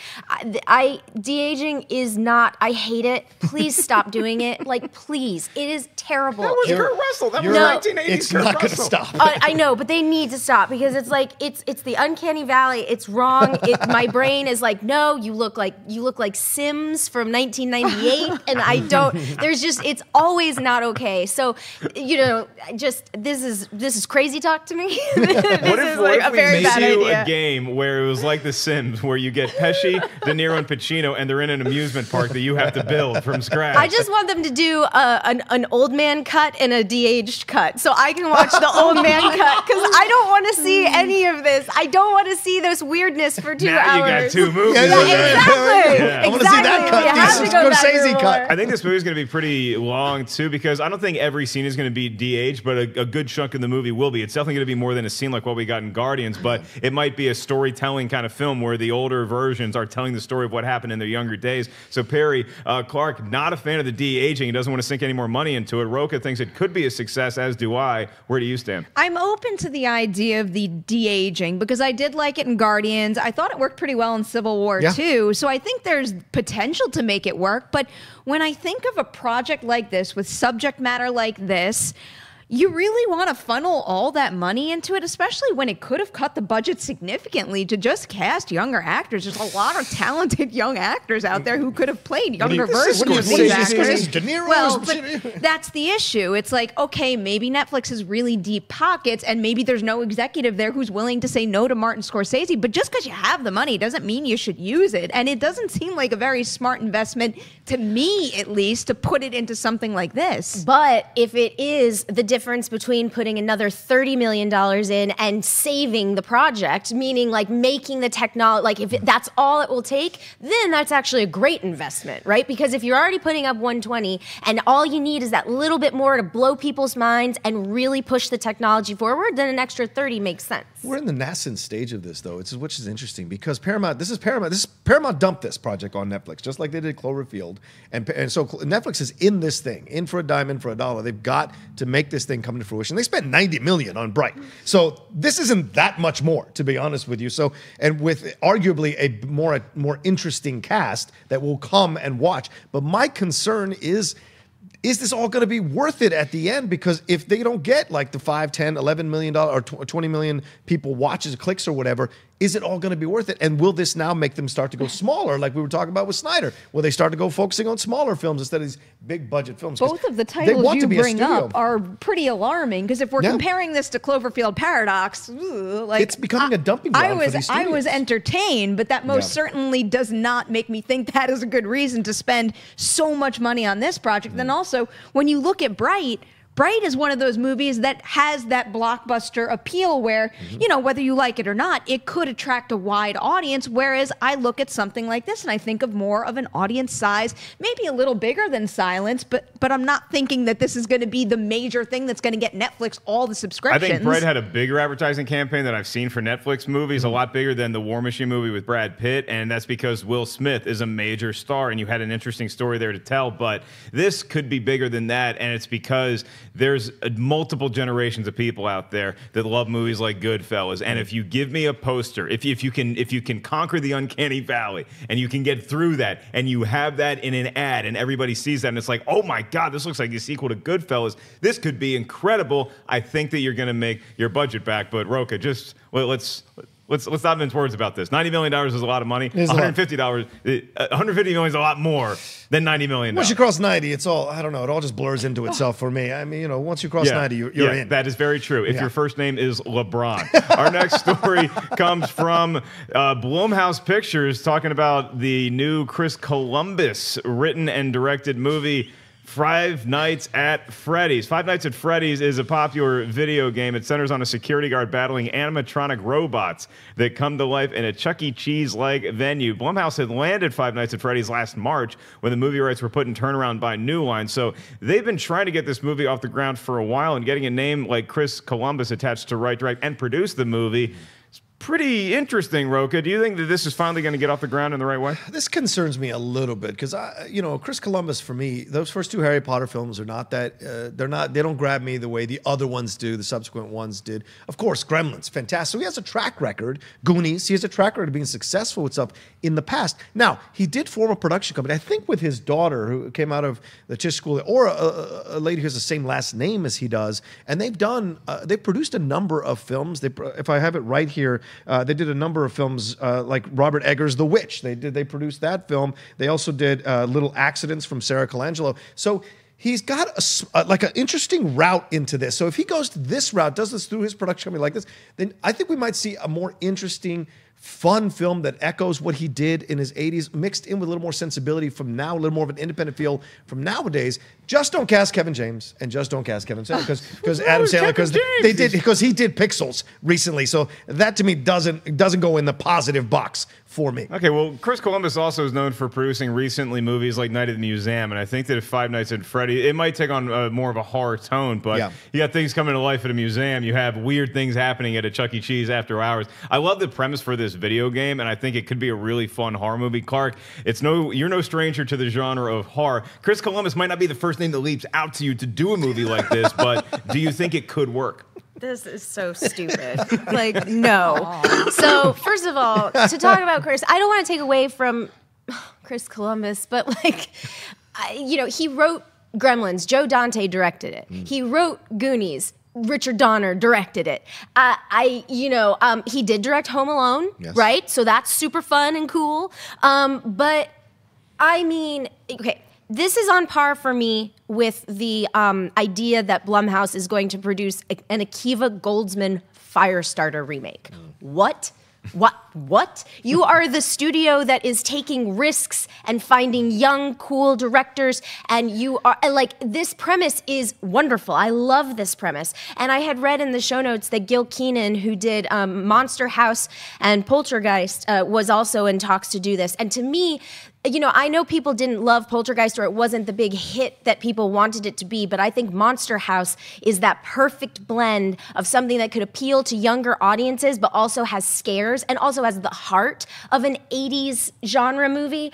De-aging is not, I hate it. Please stop doing it. Like, please. It is terrible. That was Kurt Russell. That was 1980s It's Kurt not going to Russell. stop. I know, but they need to stop, because it's like it's the uncanny valley. It's wrong. My brain is like, no, you look like Sims from 1998, and I don't. There's just, it's always not okay. So, this is crazy talk to me. What if like a we very made bad you idea. a game where it was like The Sims, where you get Pesci, De Niro, and Pacino, and they're in an amusement park that you have to build from scratch? I just want them to do an old man cut and a de-aged cut, so I can watch the old man cut, because I don't want to see any of this. I don't want to see this weirdness for 2 now hours. you got 2 movies. Exactly. Yeah. I want to see that cut. You have to go back Scorsese for cut. more. I think this movie is going to be pretty long, too, because I don't think every scene is going to be de-aged, but a good chunk of the movie will be. It's definitely going to be more than a scene like what we got in Guardians, but it might be a storytelling kind of film where the older versions are telling the story of what happened in their younger days. So Perri, Clarke, not a fan of the de-aging. He doesn't want to sink any more money into it. Rocha thinks it could be a success, as do I. Where do you stand? I'm open to the idea of the de-aging, because I did like it in Guardians. I thought it worked pretty well in Civil War, too. So I think there's potential to make it work. But when I think of a project like this, with subject matter like this, you really want to funnel all that money into it, especially when it could have cut the budget significantly to just cast younger actors. There's a lot of talented young actors out there who could have played younger versions of these actors. De Niro, Well, but that's the issue. It's like, okay, maybe Netflix has really deep pockets, and maybe there's no executive there who's willing to say no to Martin Scorsese, but just because you have the money doesn't mean you should use it. And it doesn't seem like a very smart investment, to me at least, to put it into something like this. But if it is the difference between putting another $30 million in and saving the project, meaning like making the technology, like if that's all it will take, then that's actually a great investment, right? Because if you're already putting up 120 and all you need is that little bit more to blow people's minds and really push the technology forward, then an extra 30 makes sense. We're in the nascent stage of this, though, which is interesting, because Paramount dumped this project on Netflix, just like they did Cloverfield. And so Netflix is in this thing, in for a dime, in for a dollar. They've got to make this thing come to fruition. They spent $90 million on Bright. So this isn't that much more, to be honest with you. So, and with arguably a more interesting cast that will come and watch. But my concern is this all going to be worth it at the end? Because if they don't get like the $5, $10, $11 million or 20 million people watches, clicks or whatever, is it all going to be worth it? And will this now make them start to go smaller, like we were talking about with Snyder? Will they start to go focusing on smaller films instead of these big budget films? Both of the titles you bring up are pretty alarming, because if we're comparing this to Cloverfield Paradox, like it's becoming a dumping ground for these studios. I was entertained, but that most certainly does not make me think that is a good reason to spend so much money on this project. Then also, when you look at Bright, Bright is one of those movies that has that blockbuster appeal where, you know, whether you like it or not, it could attract a wide audience, whereas I look at something like this and I think of more of an audience size, maybe a little bigger than Silence, but I'm not thinking that this is going to be the major thing that's going to get Netflix all the subscriptions. I think Bright had a bigger advertising campaign than I've seen for Netflix movies, a lot bigger than the War Machine movie with Brad Pitt, and that's because Will Smith is a major star, and you had an interesting story there to tell, but this could be bigger than that, and it's because there's multiple generations of people out there that love movies like Goodfellas, and if you give me a poster, if you can conquer the uncanny valley, and you can get through that, and you have that in an ad, and everybody sees that, and it's like, oh my God, this looks like a sequel to Goodfellas. This could be incredible. I think that you're going to make your budget back, but Rocha, let's not mince words about this. $90 million is a lot of money. $150 million is a lot more than $90 million. Once you cross 90, it's all, I don't know, it all just blurs into itself for me. I mean, you know, once you cross 90, you're in. That is very true. If your first name is LeBron. Our next story comes from Blumhouse Pictures, talking about the new Chris Columbus written and directed movie, Five Nights at Freddy's. Five Nights at Freddy's is a popular video game. It centers on a security guard battling animatronic robots that come to life in a Chuck E. Cheese-like venue. Blumhouse had landed Five Nights at Freddy's last March when the movie rights were put in turnaround by New Line. So they've been trying to get this movie off the ground for a while, and getting a name like Chris Columbus attached to write, direct, and produce the movie. Pretty interesting, Rocha. Do you think that this is finally going to get off the ground in the right way? This concerns me a little bit because you know, Chris Columbus, for me, those first two Harry Potter films are not that they don't grab me the way the other ones do, the subsequent ones did. Of course, Gremlins, fantastic. So he has a track record. Goonies, he has a track record of being successful with stuff in the past. Now, he did form a production company, I think with his daughter, who came out of the Tisch School, or a lady who has the same last name as he does, and they've produced a number of films. If I have it right here. They did a number of films like Robert Eggers' The Witch. They produced that film. They also did Little Accidents from Sarah Colangelo. So he's got like an interesting route into this. So if he goes to this route, does this through his production company like this, then I think we might see a more interesting, fun film that echoes what he did in his 80s, mixed in with a little more sensibility from now, a little more of an independent feel from nowadays. Just don't cast Kevin James, and just don't cast Kevin Sandler because Adam Sandler, because he did Pixels recently. So that to me doesn't go in the positive box for me. Okay, well, Chris Columbus also is known for producing recently movies like Night at the Museum, and I think that if Five Nights at Freddy, it might take on more of a horror tone, but you got things coming to life at a museum. You have weird things happening at a Chuck E. Cheese after hours. I love the premise for this video game, and I think it could be a really fun horror movie. Clarke, you're no stranger to the genre of horror. Chris Columbus might not be the first name that leaps out to you to do a movie like this, but do you think it could work? This is so stupid. Like, no. So, first of all, to talk about Chris, I don't want to take away from Chris Columbus, but like, you know, he wrote Gremlins. Joe Dante directed it. He wrote Goonies. Richard Donner directed it. He did direct Home Alone, right? So that's super fun and cool. But I mean, okay. This is on par for me with the idea that Blumhouse is going to produce an Akiva Goldsman Firestarter remake. What? What? You are the studio that is taking risks and finding young, cool directors, and you are like, this premise is wonderful. I love this premise. And I had read in the show notes that Gil Keenan, who did Monster House and Poltergeist, was also in talks to do this. And to me, you know, I know people didn't love Poltergeist, or it wasn't the big hit that people wanted it to be, but I think Monster House is that perfect blend of something that could appeal to younger audiences, but also has scares and also has the heart of an 80s genre movie.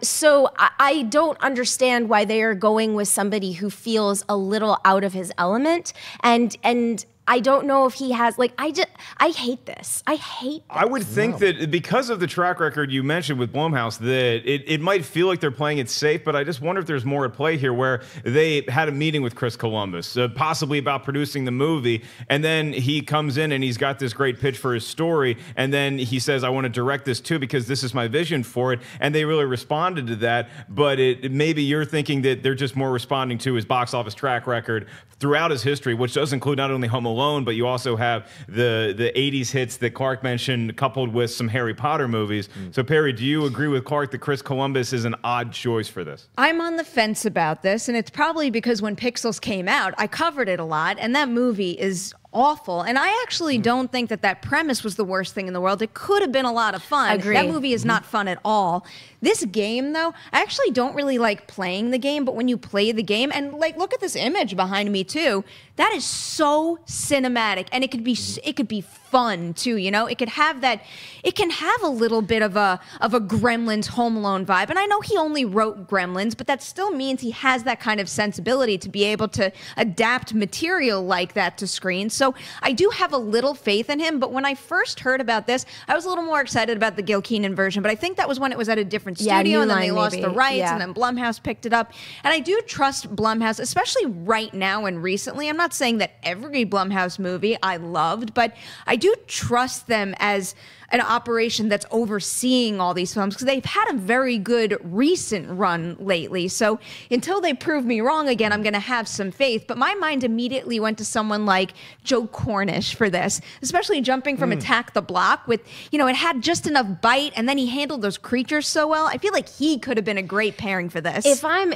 So I don't understand why they are going with somebody who feels a little out of his element, and I don't know if he has, like, I hate this. I hate this. I would think that because of the track record you mentioned with Blumhouse, that it might feel like they're playing it safe, but I just wonder if there's more at play here, where they had a meeting with Chris Columbus, possibly about producing the movie, and then he comes in and he's got this great pitch for his story, and then he says, I want to direct this too because this is my vision for it, and they really responded to that, but maybe you're thinking that they're just more responding to his box office track record throughout his history, which does include not only Home Alone, but you also have the 80s hits that Clarke mentioned, coupled with some Harry Potter movies. So, Perri, do you agree with Clarke that Chris Columbus is an odd choice for this? I'm on the fence about this, and it's probably because when Pixels came out, I covered it a lot, and that movie is awful. And I actually don't think that premise was the worst thing in the world. It could have been a lot of fun. Agree. That movie is not fun at all. This game, though, I actually don't really like playing the game, but when you play the game, and like, look at this image behind me too, that is so cinematic, and it could be fun too, you know? It could have that, it can have a little bit of a Gremlins Home Alone vibe. And I know he only wrote Gremlins, but that still means he has that kind of sensibility to be able to adapt material like that to screen. So I do have a little faith in him, but when I first heard about this, I was a little more excited about the Gil Kenan version, but I think that was when it was at a different studio, and then they lost the rights, and then Blumhouse picked it up. And I do trust Blumhouse, especially right now and recently. I'm not saying that every Blumhouse movie I loved, but I do trust them as an operation that's overseeing all these films, because they've had a very good recent run lately. So until they prove me wrong again, I'm going to have some faith. But my mind immediately went to someone like Joe Cornish for this, especially jumping from Attack the Block with, you know, it had just enough bite, and then he handled those creatures so well. I feel like he could have been a great pairing for this. If I'm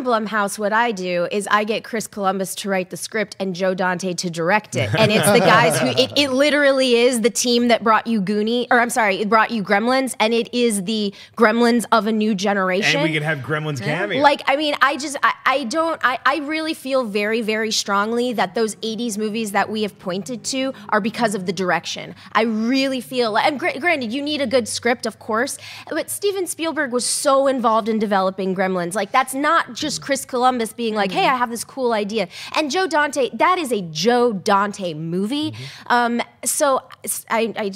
Blumhouse, what I do is I get Chris Columbus to write the script and Joe Dante to direct it. And it's the guys who, it literally is the team that brought you it brought you Gremlins, and it is the Gremlins of a new generation. And we could have Gremlins cameo. Like, I mean, I really feel very, very strongly that those 80s movies that we have pointed to are because of the direction. I really feel, and granted, you need a good script, of course, but Steven Spielberg was so involved in developing Gremlins. Like, that's not just Chris Columbus being like, hey, I have this cool idea. And Joe Dante, that is a Joe Dante movie. So I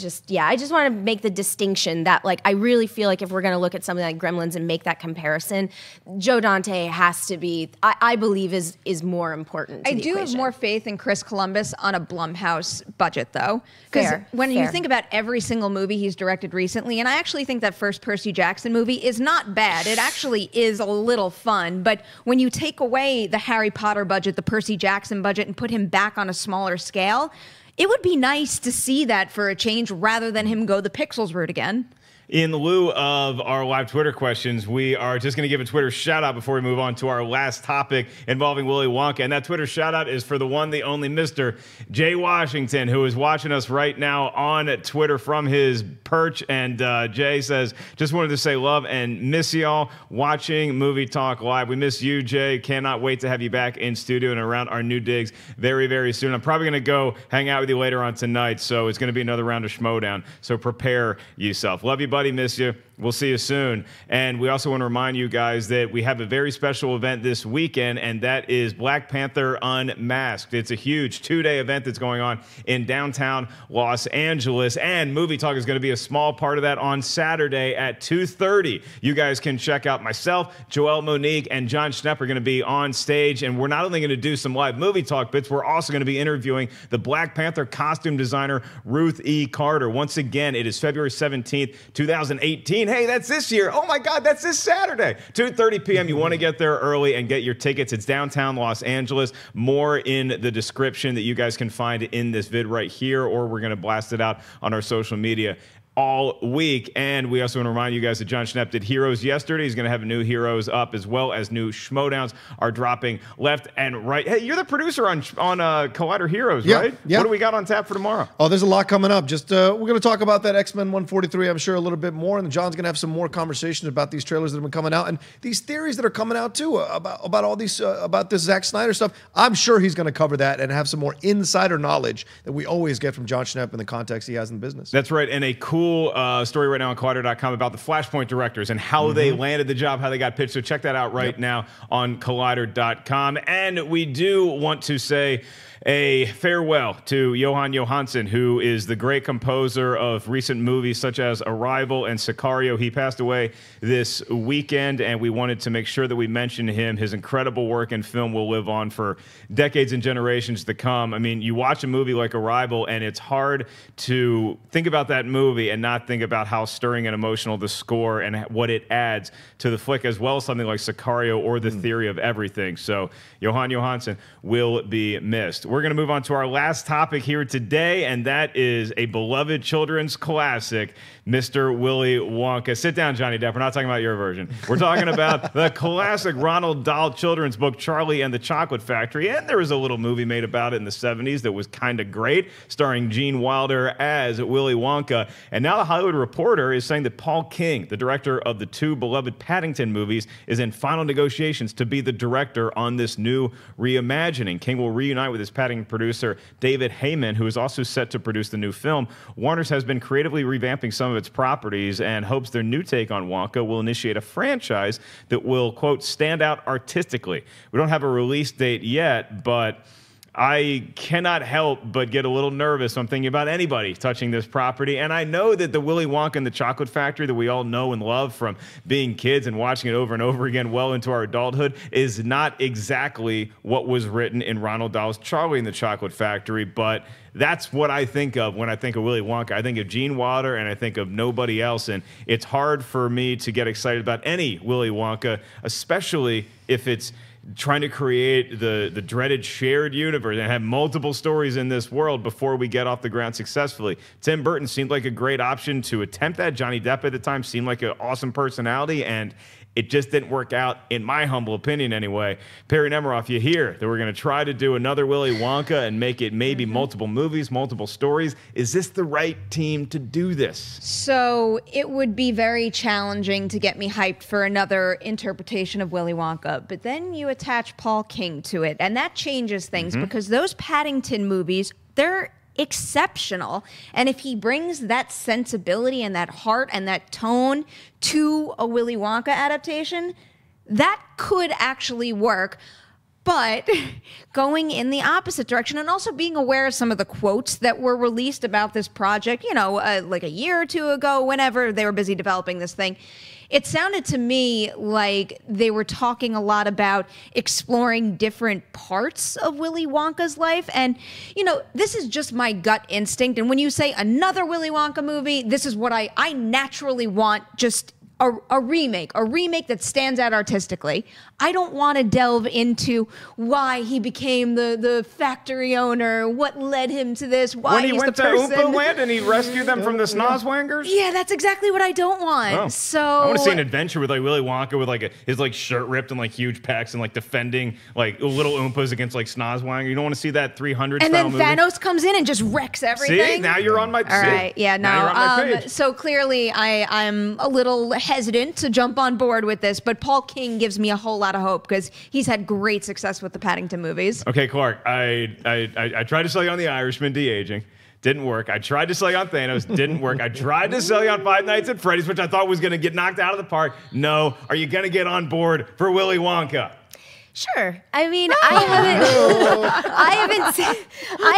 just want to make the distinction that, like, I really feel like if we're going to look at something like Gremlins and make that comparison, Joe Dante has to be, I believe, is more important to the equation. Have more faith in Chris Columbus on a Blumhouse budget, though. Because when you think about every single movie he's directed recently, and I actually think that first Percy Jackson movie is not bad. It actually is a little fun. But when you take away the Harry Potter budget, the Percy Jackson budget, and put him back on a smaller scale, it would be nice to see that for a change rather than him go the Pixels route again. In lieu of our live Twitter questions, we are just going to give a Twitter shout-out before we move on to our last topic involving Willy Wonka. And that Twitter shout-out is for the one, the only Mr. Jay Washington, who is watching us right now on Twitter from his perch. And Jay says, just wanted to say love and miss y'all watching Movie Talk Live. We miss you, Jay. Cannot wait to have you back in studio and around our new digs very, very soon. I'm probably going to go hang out with you later on tonight, so it's going to be another round of Schmodown. So prepare yourself. Love you, buddy. Miss you. We'll see you soon. And we also want to remind you guys that we have a very special event this weekend, and that is Black Panther Unmasked. It's a huge 2-day event that's going on in downtown Los Angeles, and Movie Talk is going to be a small part of that on Saturday at 2:30. You guys can check out myself, Joel Monique, and John Schnepp are going to be on stage, and we're not only going to do some live Movie Talk bits, we're also going to be interviewing the Black Panther costume designer, Ruth E. Carter. Once again, it is February 17th, 2018. Hey, that's this year. Oh my God, that's this Saturday. 2:30 p.m. You want to get there early and get your tickets. It's downtown Los Angeles. More in the description that you guys can find in this vid right here, or we're going to blast it out on our social media all week. And we also want to remind you guys that John Schnepp did Heroes yesterday. He's going to have new Heroes up, as well as new Schmodowns are dropping left and right. Hey, you're the producer on Collider Heroes, right? Yeah. What do we got on tap for tomorrow? Oh, there's a lot coming up. Just we're going to talk about that X-Men 143, I'm sure, a little bit more. And John's going to have some more conversations about these trailers that have been coming out and these theories that are coming out too about all these about this Zack Snyder stuff. I'm sure he's going to cover that and have some more insider knowledge that we always get from John Schnepp in the context he has in business. That's right. And a cool story right now on Collider.com about the Flashpoint directors and how they landed the job, how they got pitched. So check that out right now on Collider.com. And we do want to say a farewell to Johan Johansson, who is the great composer of recent movies such as Arrival and Sicario. He passed away this weekend, and we wanted to make sure that we mention him. His incredible work in film will live on for decades and generations to come. I mean, you watch a movie like Arrival, and it's hard to think about that movie and not think about how stirring and emotional the score and what it adds to the flick, as well as something like Sicario or The Theory of Everything. So Johan Johansson will be missed. we're going to move on to our last topic here today, and that is a beloved children's classic, Mr. Willy Wonka. Sit down, Johnny Depp. We're not talking about your version. We're talking about the classic Roald Dahl children's book, Charlie and the Chocolate Factory, and there was a little movie made about it in the 70s that was kind of great, starring Gene Wilder as Willy Wonka. And now the Hollywood Reporter is saying that Paul King, the director of the two beloved Paddington movies, is in final negotiations to be the director on this new reimagining. King will reunite with his Paddington producer, David Heyman, who is also set to produce the new film. Warner's has been creatively revamping some of its properties and hopes their new take on Wonka will initiate a franchise that will, quote, stand out artistically. We don't have a release date yet, but I cannot help but get a little nervous when I'm thinking about anybody touching this property. And I know that the Willy Wonka and the Chocolate Factory that we all know and love from being kids and watching it over and over again well into our adulthood is not exactly what was written in Roald Dahl's Charlie and the Chocolate Factory, but that's what I think of when I think of Willy Wonka. I think of Gene Wilder and I think of nobody else. And it's hard for me to get excited about any Willy Wonka, especially if it's trying to create the dreaded shared universe and have multiple stories in this world before we get off the ground successfully. Tim Burton seemed like a great option to attempt that. Johnny Depp at the time seemed like an awesome personality, and it just didn't work out, in my humble opinion anyway. Perri Nemiroff, you hear that we're going to try to do another Willy Wonka and make it maybe multiple movies, multiple stories. Is this the right team to do this? So it would be very challenging to get me hyped for another interpretation of Willy Wonka. But then you attach Paul King to it, and that changes things because those Paddington movies, they're exceptional. And if he brings that sensibility and that heart and that tone to a Willy Wonka adaptation, that could actually work. But going in the opposite direction and also being aware of some of the quotes that were released about this project, you know, like a year or two ago, whenever they were busy developing this thing, it sounded to me like they were talking a lot about exploring different parts of Willy Wonka's life. And, you know, this is just my gut instinct. And when you say another Willy Wonka movie, this is what I naturally want, just a remake that stands out artistically. I don't want to delve into why he became the factory owner, what led him to this, why he's the person. When he went to Oompa Land and he rescued them from the Snozwangers? Yeah, that's exactly what I don't want. Oh. So I want to see an adventure with like Willy Wonka with like his like shirt ripped and like huge pecs and like defending like little Oompas against like Snozwanger. You don't want to see that 300 and style then movie? Thanos comes in and just wrecks everything. See, now you're on my All right, yeah, no. Now you're on my page. So clearly I'm a little hesitant to jump on board with this, but Paul King gives me a whole lot of hope because he's had great success with the Paddington movies. Okay, Clarke, I tried to sell you on The Irishman de-aging. Didn't work. I tried to sell you on Thanos. Didn't work. I tried to sell you on Five Nights at Freddy's, which I thought was going to get knocked out of the park. No. Are you going to get on board for Willy Wonka? Sure. I mean, I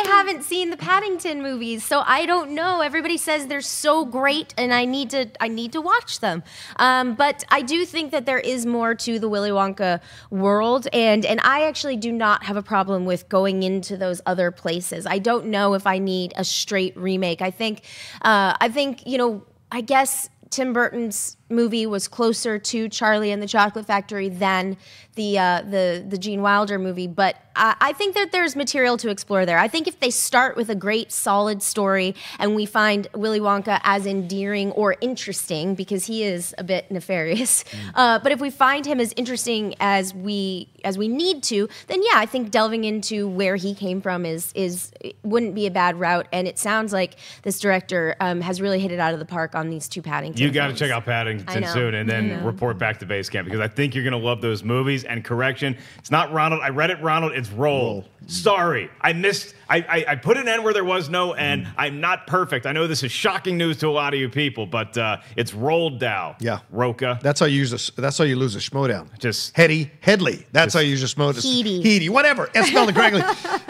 haven't seen the Paddington movies, so I don't know. Everybody says they're so great, and I need to watch them. But I do think that there is more to the Willy Wonka world, and I actually do not have a problem with going into those other places. I don't know if I need a straight remake. I think you know, I guess Tim Burton's movie was closer to Charlie and the Chocolate Factory than the Gene Wilder movie, but I think that there's material to explore there. I think if they start with a great, solid story and we find Willy Wonka as endearing or interesting, because he is a bit nefarious, but if we find him as interesting as we need to, then yeah, I think delving into where he came from wouldn't be a bad route. And it sounds like this director has really hit it out of the park on these two Paddington. You got to check out Paddington soon and then report back to base camp, because I think you're going to love those movies. And correction, it's not Ronald. I read it Ronald. It's Roll. Sorry. I missed. I put an N where there was no N. I'm not perfect. I know this is shocking news to a lot of you people, but it's Roald Dahl. Yeah. Rocha. That's how you use that's how you lose a schmodown. Just Headley. That's how you use a schmodown. Heedy. Whatever. It's spelled correctly.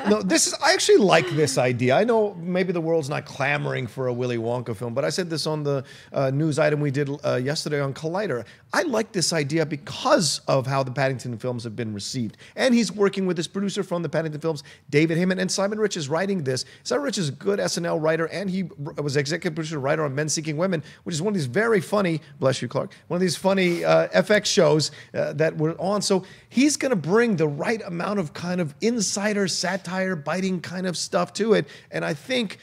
No, I actually like this idea. I know maybe the world's not clamoring for a Willy Wonka film, but I said this on the news item we did yesterday on Collider. I like this idea because of how the Paddington films have been received. And he's working with his producer from the Paddington films, David Heyman, and Simon Rich is writing this. Simon Rich is a good SNL writer, and he was executive producer writer on Men Seeking Women, which is one of these very funny, bless you, Clarke, one of these funny FX shows that were on. So he's going to bring the right amount of kind of insider satire satire, biting kind of stuff to it. And I think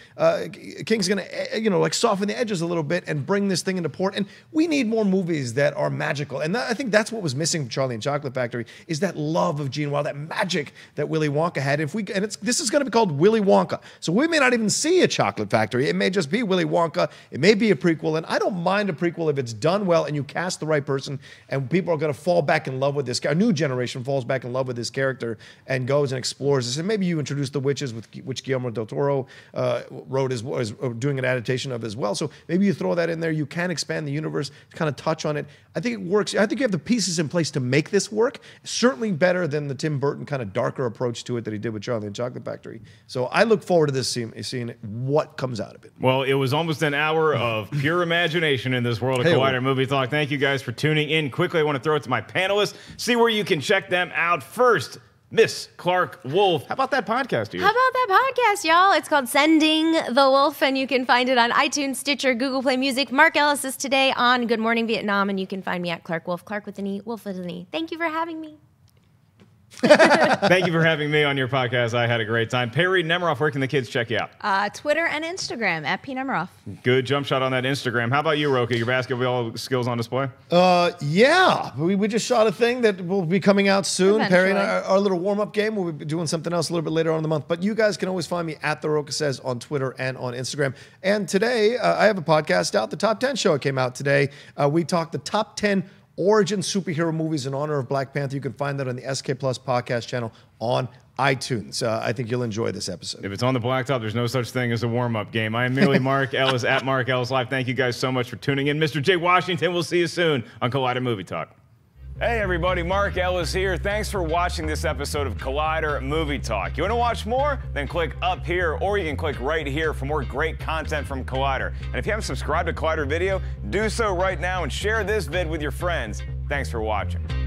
King's going to, like soften the edges a little bit and bring this thing into port. And we need more movies that are magical. And I think that's what was missing from Charlie and Chocolate Factory, is that love of Gene Wilder, that magic that Willy Wonka had. This is going to be called Willy Wonka. So we may not even see a Chocolate Factory. It may just be Willy Wonka. It may be a prequel. And I don't mind a prequel if it's done well and you cast the right person and people are going to fall back in love with this guy. A new generation falls back in love with this character and goes and explores this. And maybe you introduce The Witches, which Guillermo del Toro wrote is doing an adaptation of as well. So maybe you throw that in there. You can expand the universe, kind of touch on it. I think it works. I think you have the pieces in place to make this work. Certainly better than the Tim Burton kind of darker approach to it that he did with Charlie and Chocolate Factory. So I look forward to this seeing what comes out of it. Well, it was almost an hour of pure imagination in this world of Collider Movie Talk. Thank you guys for tuning in. Quickly, I want to throw it to my panelists. See where you can check them out first. Miss Clarke Wolfe. How about that podcast, dude? How about that podcast, y'all? It's called Sending the Wolf, and you can find it on iTunes, Stitcher, Google Play Music. Mark Ellis is today on Good Morning Vietnam, and you can find me at Clarke Wolfe, Clarke with an E, Wolf with an E. Thank you for having me. Thank you for having me on your podcast. I had a great time. Perri Nemiroff, where can the kids check you out? Twitter and Instagram at P. Nemiroff. Good jump shot on that Instagram. How about you, Rocha? Your basketball skills on display? Yeah. We just shot a thing that will be coming out soon. Eventually. Perri and I, our little warm-up game. We'll be doing something else a little bit later on in the month. But you guys can always find me at The Rocha Says on Twitter and on Instagram. And today, I have a podcast out. The Top 10 show came out today. We talked the top 10 origin superhero movies in honor of Black Panther. You can find that on the SK Plus podcast channel on iTunes. I think you'll enjoy this episode. If it's on the blacktop, there's no such thing as a warm-up game. I am merely Mark Ellis at Mark Ellis Live. Thank you guys so much for tuning in. Mr. Jay Washington, we'll see you soon on Collider Movie Talk. Hey everybody, Mark Ellis here. Thanks for watching this episode of Collider Movie Talk. You want to watch more? Then click up here, or you can click right here for more great content from Collider. And if you haven't subscribed to Collider Video, do so right now and share this vid with your friends. Thanks for watching.